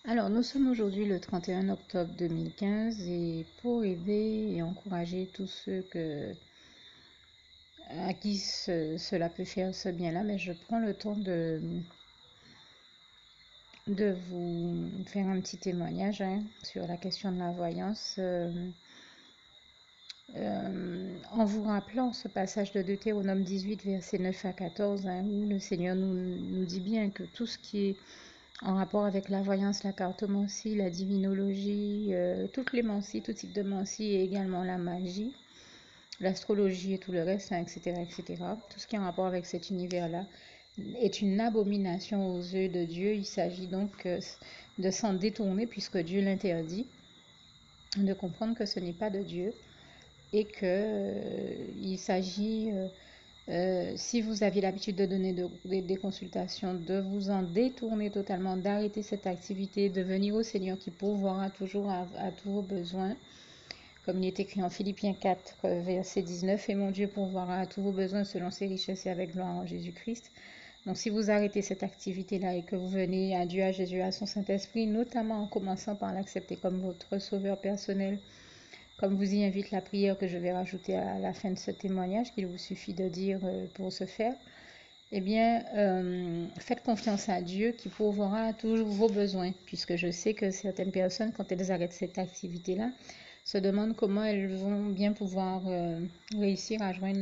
Alors, nous sommes aujourd'hui le 31 octobre 2015 et pour aider et encourager tous ceux à qui cela peut faire ce bien-là, mais je prends le temps de vous faire un petit témoignage sur la question de la voyance. En vous rappelant ce passage de Deutéronome 18, versets 9 à 14, où le Seigneur nous dit bien que tout ce qui est en rapport avec la voyance, la cartomancie, la divinologie, toute clémencie, tout type de mancie et également la magie, l'astrologie et tout le reste, etc., etc. Tout ce qui est en rapport avec cet univers-là est une abomination aux yeux de Dieu. Il s'agit donc de s'en détourner puisque Dieu l'interdit, de comprendre que ce n'est pas de Dieu et que il s'agit si vous aviez l'habitude de donner des consultations, de vous en détourner totalement, d'arrêter cette activité, de venir au Seigneur qui pourvoira toujours à tous vos besoins. Comme il est écrit en Philippiens 4, verset 19, « Et mon Dieu pourvoira à tous vos besoins selon ses richesses et avec gloire en Jésus-Christ. » Donc si vous arrêtez cette activité-là et que vous venez à Dieu, à Jésus, à son Saint-Esprit, notamment en commençant par l'accepter comme votre sauveur personnel, comme vous y invite la prière que je vais rajouter à la fin de ce témoignage, qu'il vous suffit de dire pour ce faire, eh bien, faites confiance à Dieu qui pourvoira à tous vos besoins, puisque je sais que certaines personnes, quand elles arrêtent cette activité-là, se demandent comment elles vont bien pouvoir réussir à joindre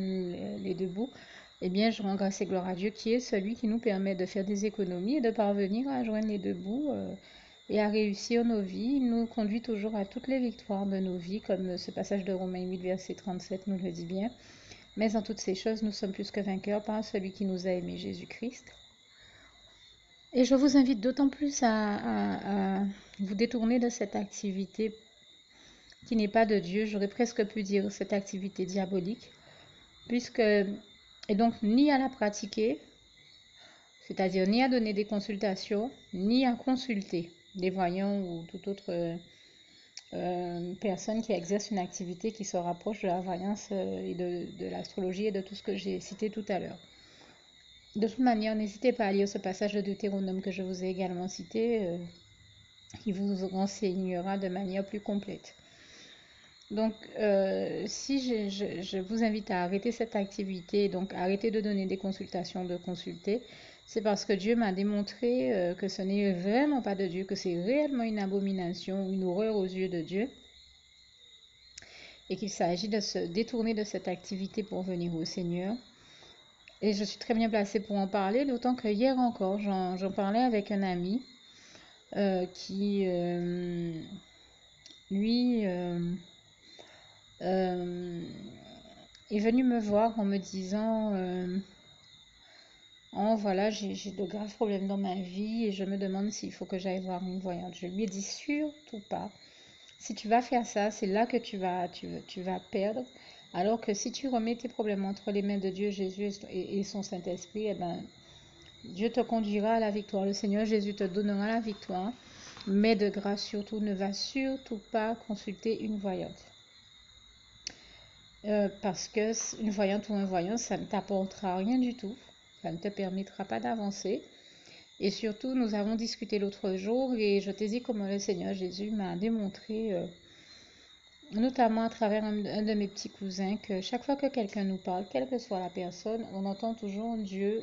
les deux bouts. Eh bien, je rends grâce et gloire à Dieu qui est celui qui nous permet de faire des économies et de parvenir à joindre les deux bouts et à réussir nos vies. Il nous conduit toujours à toutes les victoires de nos vies, comme ce passage de Romains 8, verset 37 nous le dit bien. Mais en toutes ces choses, nous sommes plus que vainqueurs par celui qui nous a aimés, Jésus-Christ. Et je vous invite d'autant plus à vous détourner de cette activité qui n'est pas de Dieu, j'aurais presque pu dire cette activité diabolique, puisque, et donc ni à la pratiquer, c'est-à-dire ni à donner des consultations, ni à consulter des voyants ou toute autre personne qui exerce une activité qui se rapproche de la voyance et de l'astrologie et de tout ce que j'ai cité tout à l'heure. De toute manière, n'hésitez pas à lire ce passage de Deutéronome que je vous ai également cité, qui vous renseignera de manière plus complète. Donc, si je vous invite à arrêter cette activité, donc arrêter de donner des consultations, de consulter, c'est parce que Dieu m'a démontré que ce n'est vraiment pas de Dieu, que c'est réellement une abomination, une horreur aux yeux de Dieu, et qu'il s'agit de se détourner de cette activité pour venir au Seigneur. Et je suis très bien placée pour en parler, d'autant que hier encore, j'en parlais avec un ami qui, lui, est venu me voir en me disant oh voilà, j'ai de graves problèmes dans ma vie et je me demande s'il faut que j'aille voir une voyante. Je lui ai dit surtout pas. Si tu vas faire ça, c'est là que tu vas perdre. Alors que si tu remets tes problèmes entre les mains de Dieu, Jésus et son Saint-Esprit, eh ben, Dieu te conduira à la victoire. Le Seigneur Jésus te donnera la victoire. Mais de grâce surtout, ne va surtout pas consulter une voyante. Parce que une voyante ou un voyant, ça ne t'apportera rien du tout. Ça ne te permettra pas d'avancer. Et surtout, nous avons discuté l'autre jour et je t'ai dit comment le Seigneur Jésus m'a démontré, notamment à travers un de mes petits cousins, que chaque fois que quelqu'un nous parle, quelle que soit la personne, on entend toujours Dieu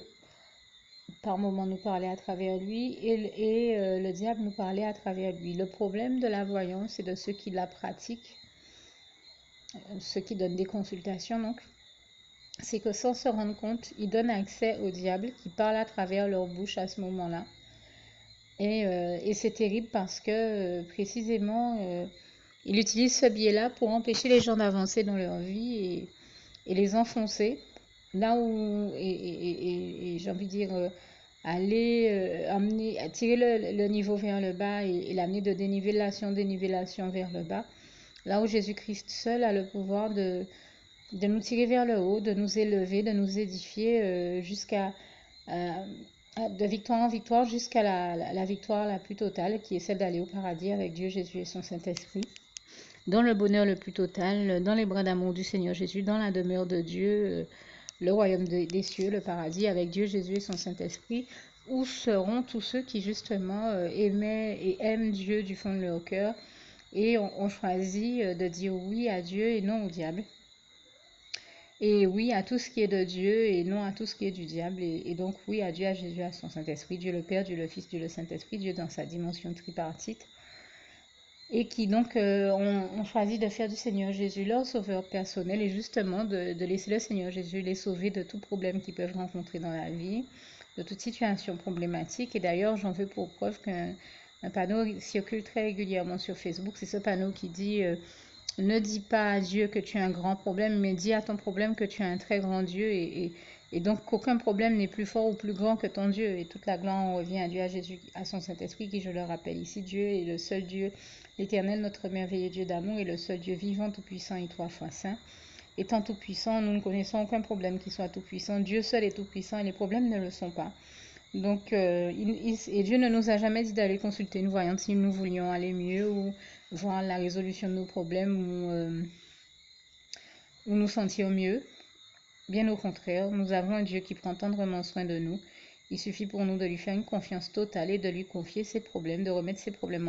par moments nous parler à travers lui et le diable nous parler à travers lui. Le problème de la voyance et de ceux qui la pratiquent, ceux qui donnent des consultations donc, c'est que sans se rendre compte, ils donnent accès au diable qui parle à travers leur bouche à ce moment-là. Et c'est terrible parce que précisément, il utilise ce biais-là pour empêcher les gens d'avancer dans leur vie et les enfoncer là où, et j'ai envie de dire, amener, tirer le niveau vers le bas et l'amener de dénivellation vers le bas. Là où Jésus-Christ seul a le pouvoir de nous tirer vers le haut, de nous élever, de nous édifier jusqu'à de victoire en victoire jusqu'à la victoire la plus totale, qui est celle d'aller au paradis avec Dieu, Jésus et son Saint-Esprit, dans le bonheur le plus total, dans les bras d'amour du Seigneur Jésus, dans la demeure de Dieu, le royaume des cieux, le paradis avec Dieu, Jésus et son Saint-Esprit, où seront tous ceux qui justement aimaient et aiment Dieu du fond de leur cœur et ont choisi de dire oui à Dieu et non au diable. Et oui à tout ce qui est de Dieu et non à tout ce qui est du diable. Et donc oui à Dieu, à Jésus, à son Saint-Esprit, Dieu le Père, Dieu le Fils, Dieu le Saint-Esprit, Dieu dans sa dimension tripartite. Et qui donc ont choisi de faire du Seigneur Jésus leur sauveur personnel et justement de laisser le Seigneur Jésus les sauver de tout problème qu'ils peuvent rencontrer dans la vie, de toute situation problématique. Et d'ailleurs, j'en veux pour preuve qu'un panneau circule très régulièrement sur Facebook. C'est ce panneau qui dit ne dis pas à Dieu que tu as un grand problème, mais dis à ton problème que tu as un très grand Dieu. Et donc qu'aucun problème n'est plus fort ou plus grand que ton Dieu. Et toute la gloire revient à Dieu, à Jésus, à son Saint-Esprit, qui, je le rappelle ici, Dieu est le seul Dieu, l'Éternel, notre merveilleux Dieu d'amour, est le seul Dieu vivant, tout-puissant et trois fois saint. Étant tout-puissant, nous ne connaissons aucun problème qui soit tout-puissant. Dieu seul est tout-puissant et les problèmes ne le sont pas. Donc, et Dieu ne nous a jamais dit d'aller consulter une voyante si nous voulions aller mieux ou voir la résolution de nos problèmes ou nous sentir mieux. Bien au contraire, nous avons un Dieu qui prend tendrement soin de nous. Il suffit pour nous de lui faire une confiance totale et de lui confier ses problèmes, de remettre ses problèmes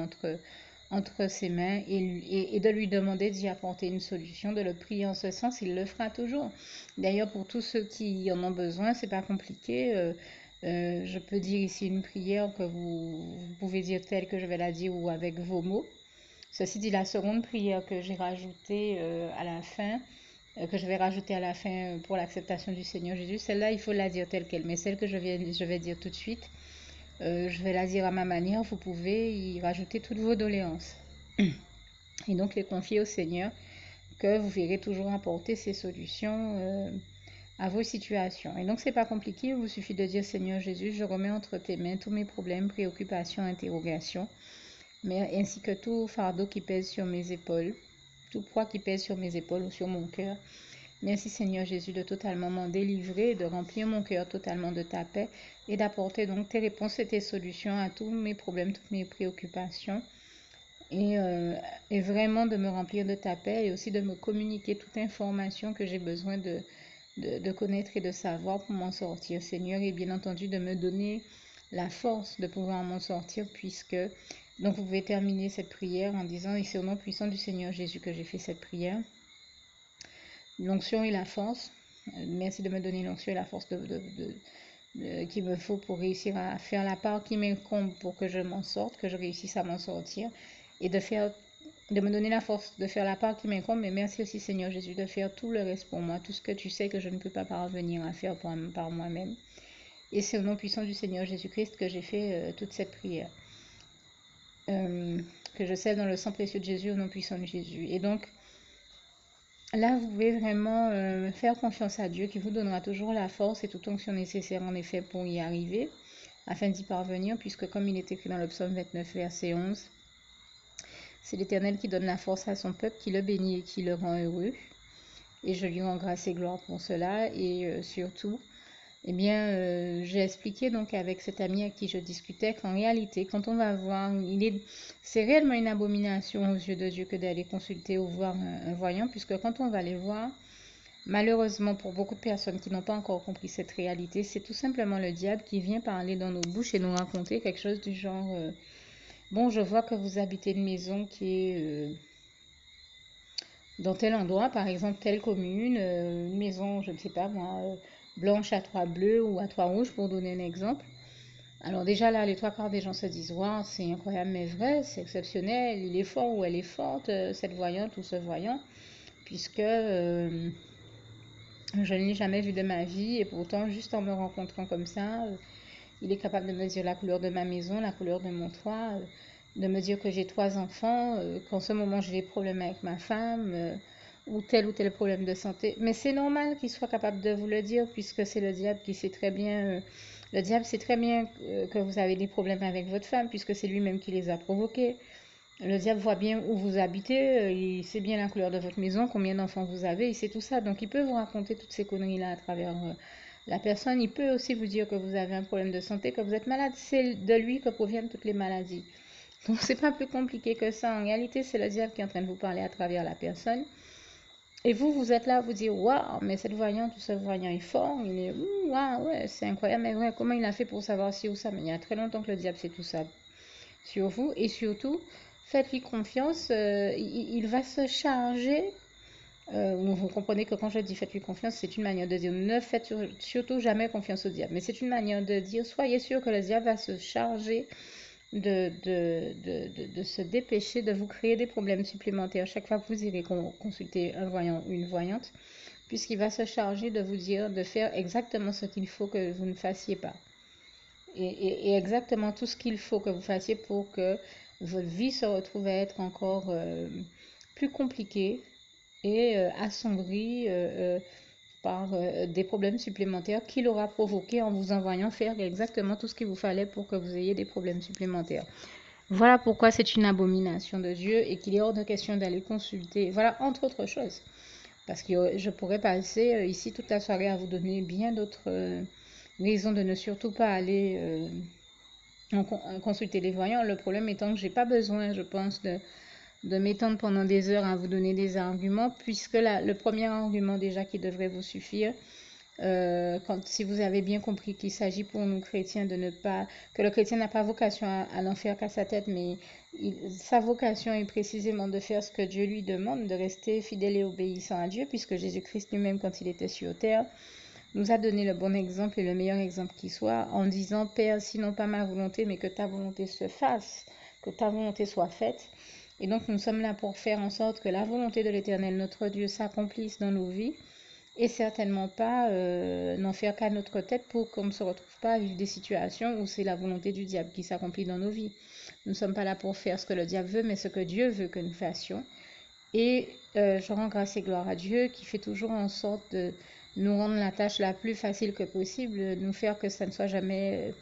entre ses mains et de lui demander d'y apporter une solution, de le prier en ce sens, il le fera toujours. D'ailleurs, pour tous ceux qui en ont besoin, c'est pas compliqué. Je peux dire ici une prière que vous pouvez dire telle que je vais la dire ou avec vos mots. Ceci dit, la seconde prière que j'ai rajoutée à la fin, que je vais rajouter à la fin pour l'acceptation du Seigneur Jésus, celle-là, il faut la dire telle qu'elle. Mais celle que je vais dire tout de suite, je vais la dire à ma manière. Vous pouvez y rajouter toutes vos doléances. Et donc les confier au Seigneur, que vous verrez toujours apporter ces solutions à vos situations. Et donc, c'est pas compliqué, il vous suffit de dire Seigneur Jésus, je remets entre tes mains tous mes problèmes, préoccupations, interrogations, mais ainsi que tout fardeau qui pèse sur mes épaules, tout poids qui pèse sur mes épaules ou sur mon cœur. Merci Seigneur Jésus de totalement m'en délivrer, de remplir mon cœur totalement de ta paix et d'apporter donc tes réponses et tes solutions à tous mes problèmes, toutes mes préoccupations. Et vraiment de me remplir de ta paix et aussi de me communiquer toute information que j'ai besoin de connaître et de savoir pour m'en sortir, Seigneur, et bien entendu de me donner la force de pouvoir m'en sortir puisque, donc vous pouvez terminer cette prière en disant, et c'est au nom puissant du Seigneur Jésus que j'ai fait cette prière, l'onction et la force, merci de me donner l'onction et la force qu'il me faut pour réussir à faire la part qui m'incombe pour que je m'en sorte, que je réussisse à m'en sortir et de me donner la force de faire la part qui m'incombe, mais merci aussi Seigneur Jésus de faire tout le reste pour moi, tout ce que tu sais que je ne peux pas parvenir à faire par moi-même. Et c'est au nom puissant du Seigneur Jésus-Christ que j'ai fait toute cette prière, que je scelle dans le sang précieux de Jésus, au nom puissant de Jésus. Et donc, là, vous pouvez vraiment faire confiance à Dieu qui vous donnera toujours la force et toute onction nécessaire en effet pour y arriver, afin d'y parvenir, puisque comme il est écrit dans le psaume 29, verset 11, c'est l'Éternel qui donne la force à son peuple, qui le bénit et qui le rend heureux. Et je lui rends grâce et gloire pour cela. Et surtout, eh bien, j'ai expliqué donc avec cet ami avec qui je discutais qu'en réalité, quand on va voir, c'est réellement une abomination aux yeux de Dieu que d'aller consulter ou voir un voyant, puisque quand on va les voir, malheureusement pour beaucoup de personnes qui n'ont pas encore compris cette réalité, c'est tout simplement le diable qui vient parler dans nos bouches et nous raconter quelque chose du genre bon, je vois que vous habitez une maison qui est dans tel endroit, par exemple telle commune, une maison, je ne sais pas moi, blanche à toit bleu ou à toit rouge pour donner un exemple. Alors déjà là, les trois quarts des gens se disent, wow, c'est incroyable mais vrai, c'est exceptionnel, il est fort ou elle est forte, cette voyante ou ce voyant, puisque je ne l'ai jamais vu de ma vie et pourtant juste en me rencontrant comme ça, il est capable de me dire la couleur de ma maison, la couleur de mon toit, de me dire que j'ai 3 enfants, qu'en ce moment j'ai des problèmes avec ma femme, ou tel problème de santé. Mais c'est normal qu'il soit capable de vous le dire, puisque c'est le diable qui sait très bien, le diable sait très bien que vous avez des problèmes avec votre femme, puisque c'est lui-même qui les a provoqués. Le diable voit bien où vous habitez, il sait bien la couleur de votre maison, combien d'enfants vous avez, il sait tout ça. Donc il peut vous raconter toutes ces conneries-là à travers la personne. Il peut aussi vous dire que vous avez un problème de santé, que vous êtes malade. C'est de lui que proviennent toutes les maladies. Donc c'est pas plus compliqué que ça. En réalité, c'est le diable qui est en train de vous parler à travers la personne. Et vous, vous êtes là, vous dites, waouh, mais cette voyante ou ce voyant est fort, il est, waouh, ouais, c'est incroyable, mais ouais, comment il a fait pour savoir ci ou ça? Mais il y a très longtemps que le diable sait tout ça sur vous, et surtout, faites-lui confiance, il va se charger. Vous comprenez que quand je dis faites-lui confiance, c'est une manière de dire ne faites surtout jamais confiance au diable, mais c'est une manière de dire soyez sûr que le diable va se charger de se dépêcher de vous créer des problèmes supplémentaires chaque fois que vous irez consulter un voyant ou une voyante, puisqu'il va se charger de vous dire de faire exactement ce qu'il faut que vous ne fassiez pas. Et exactement tout ce qu'il faut que vous fassiez pour que votre vie se retrouve à être encore plus compliquée et assombrie par des problèmes supplémentaires qu'il aura provoqués en vous envoyant faire exactement tout ce qu'il vous fallait pour que vous ayez des problèmes supplémentaires. Voilà pourquoi c'est une abomination de Dieu et qu'il est hors de question d'aller consulter. Voilà, entre autres choses. Parce que je pourrais passer ici toute la soirée à vous donner bien d'autres raisons de ne surtout pas aller consulter les voyants. Le problème étant que j'ai pas besoin, je pense, de m'étendre pendant des heures à vous donner des arguments, puisque le premier argument déjà qui devrait vous suffire, si vous avez bien compris qu'il s'agit pour nous chrétiens de ne pas, que le chrétien n'a pas vocation à n'en faire qu'à sa tête, mais sa vocation est précisément de faire ce que Dieu lui demande, de rester fidèle et obéissant à Dieu, puisque Jésus-Christ lui-même, quand il était sur terre, nous a donné le bon exemple et le meilleur exemple qui soit, en disant, Père, sinon pas ma volonté, mais que ta volonté se fasse, que ta volonté soit faite. Et donc nous sommes là pour faire en sorte que la volonté de l'Éternel, notre Dieu, s'accomplisse dans nos vies, et certainement pas n'en faire qu'à notre tête pour qu'on ne se retrouve pas à vivre des situations où c'est la volonté du diable qui s'accomplit dans nos vies. Nous ne sommes pas là pour faire ce que le diable veut, mais ce que Dieu veut que nous fassions. Et je rends grâce et gloire à Dieu qui fait toujours en sorte de nous rendre la tâche la plus facile que possible, de nous faire que ça ne soit jamais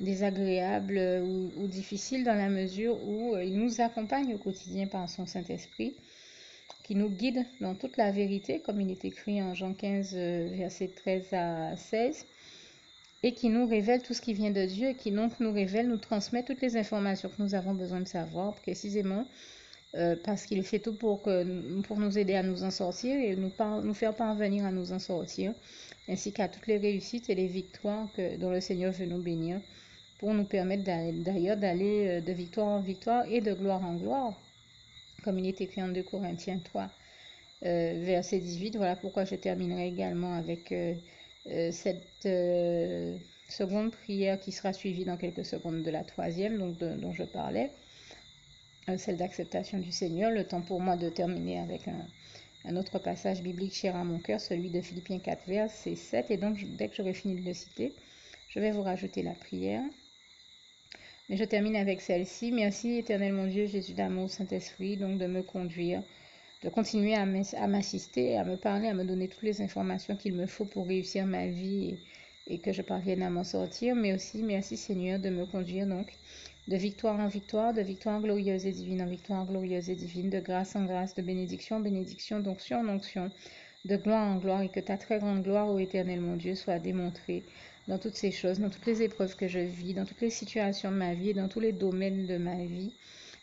désagréable ou difficile dans la mesure où il nous accompagne au quotidien par son Saint-Esprit, qui nous guide dans toute la vérité, comme il est écrit en Jean 15, versets 13 à 16, et qui nous révèle tout ce qui vient de Dieu, et qui donc nous révèle, nous transmet toutes les informations que nous avons besoin de savoir précisément, parce qu'il fait tout pour nous aider à nous en sortir et nous faire parvenir à nous en sortir, ainsi qu'à toutes les réussites et les victoires dont le Seigneur veut nous bénir, pour nous permettre d'ailleurs d'aller de victoire en victoire et de gloire en gloire, comme il est écrit en 2 Corinthiens 3, verset 18. Voilà pourquoi je terminerai également avec cette seconde prière qui sera suivie dans quelques secondes de la troisième, dont je parlais, celle d'acceptation du Seigneur. Le temps pour moi de terminer avec un autre passage biblique cher à mon cœur, celui de Philippiens 4, verset 7. Et donc, dès que j'aurai fini de le citer, je vais vous rajouter la prière. Mais je termine avec celle-ci. Merci, Éternel mon Dieu, Jésus d'amour, Saint-Esprit, donc de me conduire, de continuer à m'assister, à me parler, à me donner toutes les informations qu'il me faut pour réussir ma vie et que je parvienne à m'en sortir. Mais aussi, merci Seigneur de me conduire donc de victoire en victoire, de victoire glorieuse et divine en victoire glorieuse et divine, de grâce en grâce, de bénédiction en bénédiction, d'onction en onction, de gloire en gloire, et que ta très grande gloire, ô Éternel mon Dieu, soit démontrée dans toutes ces choses, dans toutes les épreuves que je vis, dans toutes les situations de ma vie et dans tous les domaines de ma vie,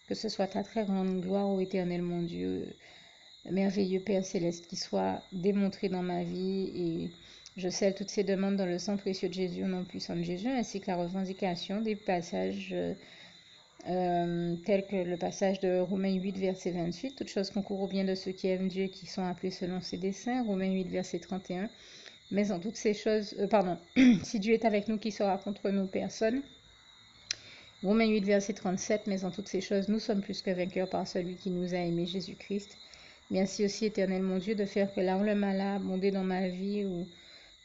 que ce soit ta très grande gloire, ô Éternel mon Dieu, merveilleux Père Céleste, qui soit démontré dans ma vie. Et je scelle toutes ces demandes dans le sang précieux de Jésus, au nom puissant de Jésus, ainsi que la revendication des passages tels que le passage de Romains 8, verset 28. Toutes choses concourent au bien de ceux qui aiment Dieu, qui sont appelés selon ses desseins. Romains 8, verset 31. Mais en toutes ces choses, si Dieu est avec nous, qui sera contre nous? Personne. Romains 8, verset 37. Mais en toutes ces choses, nous sommes plus que vainqueurs par celui qui nous a aimés, Jésus-Christ. Merci aussi, Éternel mon Dieu, de faire que là où le mal a abondé dans ma vie ou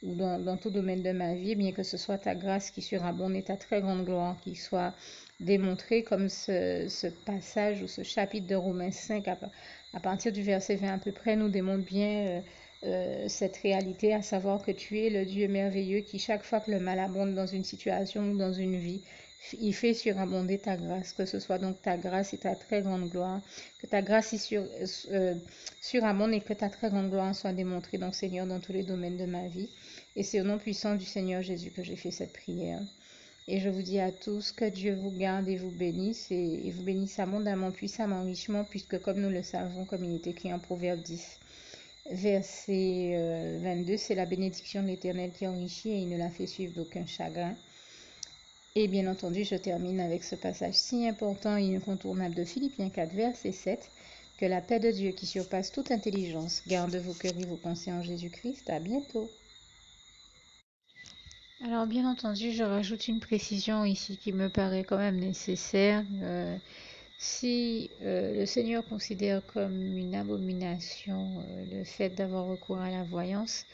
dans tout domaine de ma vie, bien que ce soit ta grâce qui surabonde et ta très grande gloire qui soit démontrée, comme ce passage ou ce chapitre de Romains 5 à partir du verset 20 à peu près nous démontre bien cette réalité, à savoir que tu es le Dieu merveilleux qui, chaque fois que le mal abonde dans une situation ou dans une vie, il fait surabonder ta grâce, que ce soit donc ta grâce et ta très grande gloire, que ta grâce surabonde et que ta très grande gloire soit démontrée, donc Seigneur, dans tous les domaines de ma vie. Et c'est au nom puissant du Seigneur Jésus que j'ai fait cette prière. Et je vous dis à tous que Dieu vous garde et vous bénisse, et vous bénisse abondamment, puissamment, richement, puisque comme nous le savons, comme il est écrit en Proverbe 10, Verset 22, c'est la bénédiction de l'Éternel qui enrichit et il ne la fait suivre d'aucun chagrin. Et bien entendu, je termine avec ce passage si important et incontournable de Philippiens 4, verset 7. Que la paix de Dieu qui surpasse toute intelligence garde vos cœurs et vos pensées en Jésus-Christ. À bientôt. Alors bien entendu, je rajoute une précision ici qui me paraît quand même nécessaire. Si le Seigneur considère comme une abomination le fait d'avoir recours à la voyance,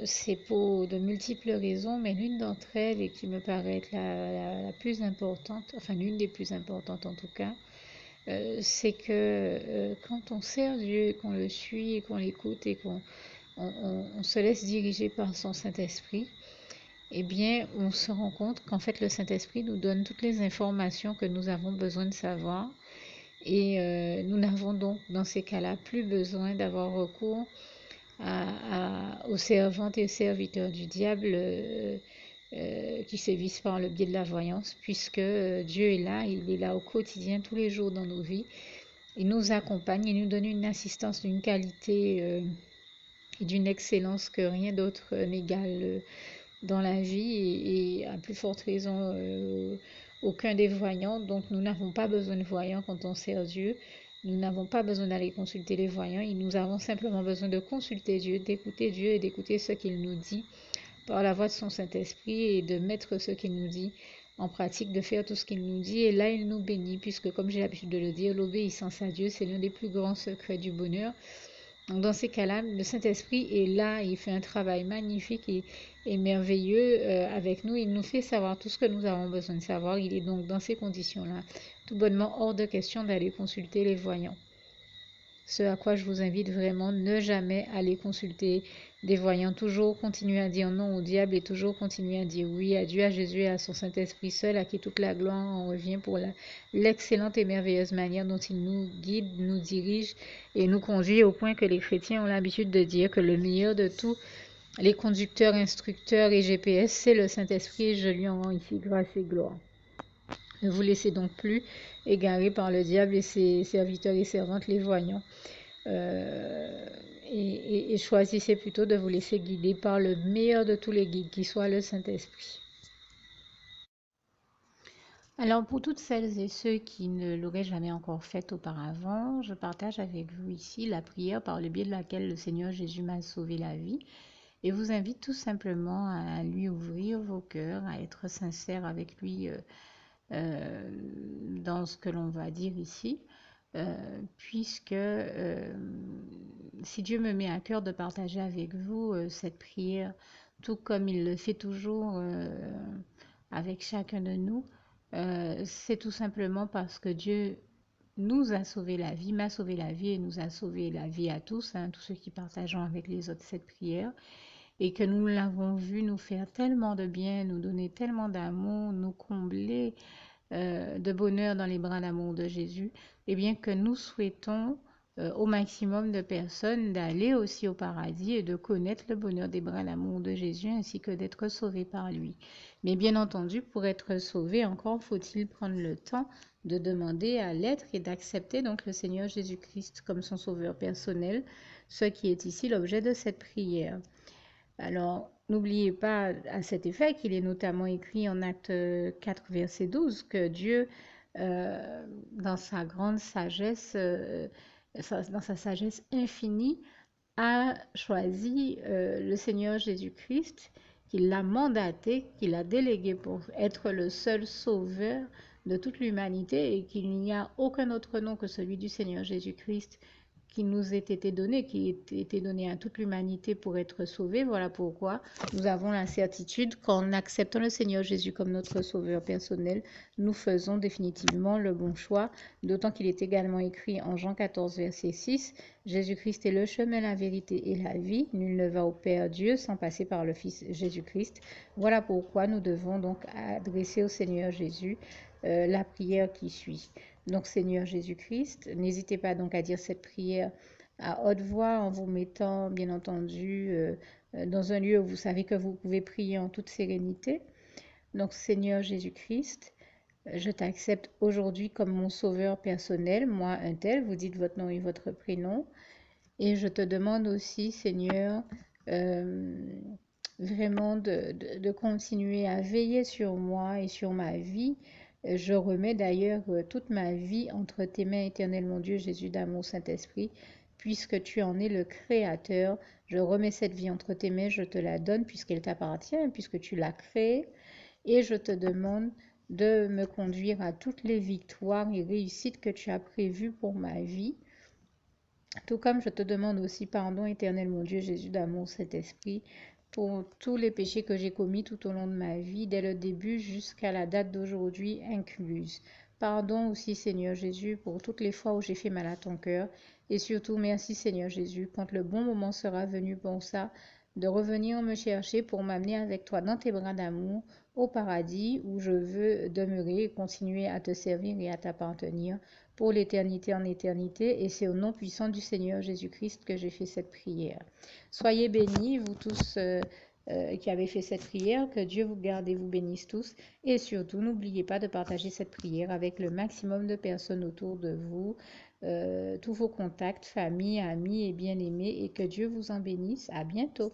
c'est pour de multiples raisons, mais l'une d'entre elles, et qui me paraît être la plus importante, enfin l'une des plus importantes en tout cas, c'est que quand on sert Dieu, qu'on le suit et qu'on l'écoute et qu'on se laisse diriger par son Saint-Esprit, eh bien, on se rend compte qu'en fait, le Saint-Esprit nous donne toutes les informations que nous avons besoin de savoir. Et nous n'avons donc, dans ces cas-là, plus besoin d'avoir recours aux servantes et aux serviteurs du diable qui sévissent par le biais de la voyance, puisque Dieu est là, il est là au quotidien, tous les jours dans nos vies. Il nous accompagne, il nous donne une assistance d'une qualité et d'une excellence que rien d'autre n'égale dans la vie et à plus forte raison aucun des voyants. Donc nous n'avons pas besoin de voyants quand on sert Dieu. Nous n'avons pas besoin d'aller consulter les voyants. Et nous avons simplement besoin de consulter Dieu, d'écouter Dieu et d'écouter ce qu'il nous dit par la voix de son Saint-Esprit et de mettre ce qu'il nous dit en pratique, de faire tout ce qu'il nous dit. Et là, il nous bénit, puisque comme j'ai l'habitude de le dire, l'obéissance à Dieu, c'est l'un des plus grands secrets du bonheur. Donc dans ces cas-là, le Saint-Esprit est là, il fait un travail magnifique et merveilleux avec nous. Il nous fait savoir tout ce que nous avons besoin de savoir. Il est donc dans ces conditions-là tout bonnement hors de question d'aller consulter les voyants. Ce à quoi je vous invite vraiment, ne jamais aller consulter des voyants. Toujours continuer à dire non au diable et toujours continuer à dire oui à Dieu, à Jésus et à son Saint-Esprit seul, à qui toute la gloire en revient pour l'excellente et merveilleuse manière dont il nous guide, nous dirige et nous conduit, au point que les chrétiens ont l'habitude de dire que le meilleur de tous les conducteurs, instructeurs et GPS, c'est le Saint-Esprit, et je lui en rends ici grâce et gloire. Ne vous laissez donc plus égarer par le diable et ses serviteurs et servantes, les voyants. Et choisissez plutôt de vous laisser guider par le meilleur de tous les guides, qui soit le Saint-Esprit. Alors pour toutes celles et ceux qui ne l'auraient jamais encore fait auparavant, je partage avec vous ici la prière par le biais de laquelle le Seigneur Jésus m'a sauvé la vie et vous invite tout simplement à lui ouvrir vos cœurs, à être sincère avec lui dans ce que l'on va dire ici. Puisque si Dieu me met à cœur de partager avec vous cette prière, tout comme il le fait toujours avec chacun de nous, c'est tout simplement parce que Dieu nous a sauvé la vie, m'a sauvé la vie et nous a sauvé la vie à tous, hein, tous ceux qui partageons avec les autres cette prière, et que nous l'avons vu nous faire tellement de bien, nous donner tellement d'amour, nous combler de bonheur dans les bras d'amour de Jésus, et bien que nous souhaitons au maximum de personnes d'aller aussi au paradis et de connaître le bonheur des bras d'amour de Jésus ainsi que d'être sauvés par lui. Mais bien entendu, pour être sauvé, encore faut-il prendre le temps de demander à l'être et d'accepter donc le Seigneur Jésus-Christ comme son sauveur personnel, ce qui est ici l'objet de cette prière. Alors, n'oubliez pas à cet effet qu'il est notamment écrit en Acte 4, verset 12, que Dieu, dans sa grande sagesse, dans sa sagesse infinie, a choisi le Seigneur Jésus-Christ, qu'il l'a mandaté, qu'il a délégué pour être le seul sauveur de toute l'humanité et qu'il n'y a aucun autre nom que celui du Seigneur Jésus-Christ qui nous ait été donné, qui ait été donné à toute l'humanité pour être sauvé. Voilà pourquoi nous avons la certitude qu'en acceptant le Seigneur Jésus comme notre sauveur personnel, nous faisons définitivement le bon choix, d'autant qu'il est également écrit en Jean 14, verset 6, Jésus-Christ est le chemin, la vérité et la vie. Nul ne va au Père Dieu sans passer par le Fils Jésus-Christ. Voilà pourquoi nous devons donc adresser au Seigneur Jésus la prière qui suit. Donc Seigneur Jésus-Christ, n'hésitez pas donc à dire cette prière à haute voix en vous mettant bien entendu dans un lieu où vous savez que vous pouvez prier en toute sérénité. Donc Seigneur Jésus-Christ, je t'accepte aujourd'hui comme mon sauveur personnel, moi un tel, vous dites votre nom et votre prénom, Et je te demande aussi, Seigneur, euh, vraiment de continuer à veiller sur moi et sur ma vie. Je remets d'ailleurs toute ma vie entre tes mains, éternel mon Dieu, Jésus d'amour, Saint-Esprit, puisque tu en es le Créateur. Je remets cette vie entre tes mains, je te la donne puisqu'elle t'appartient, puisque tu l'as créée. Et je te demande de me conduire à toutes les victoires et réussites que tu as prévues pour ma vie. Tout comme je te demande aussi pardon, éternel mon Dieu, Jésus d'amour, Saint-Esprit, pour tous les péchés que j'ai commis tout au long de ma vie, dès le début jusqu'à la date d'aujourd'hui incluse. Pardon aussi, Seigneur Jésus, pour toutes les fois où j'ai fait mal à ton cœur. Et surtout, merci, Seigneur Jésus, quand le bon moment sera venu pour ça, de revenir me chercher pour m'amener avec toi dans tes bras d'amour au paradis où je veux demeurer et continuer à te servir et à t'appartenir pour l'éternité en éternité. Et c'est au nom puissant du Seigneur Jésus-Christ que j'ai fait cette prière. Soyez bénis, vous tous qui avez fait cette prière. Que Dieu vous garde et vous bénisse tous. Et surtout, n'oubliez pas de partager cette prière avec le maximum de personnes autour de vous, tous vos contacts, famille, amis et bien-aimés. Et que Dieu vous en bénisse. À bientôt.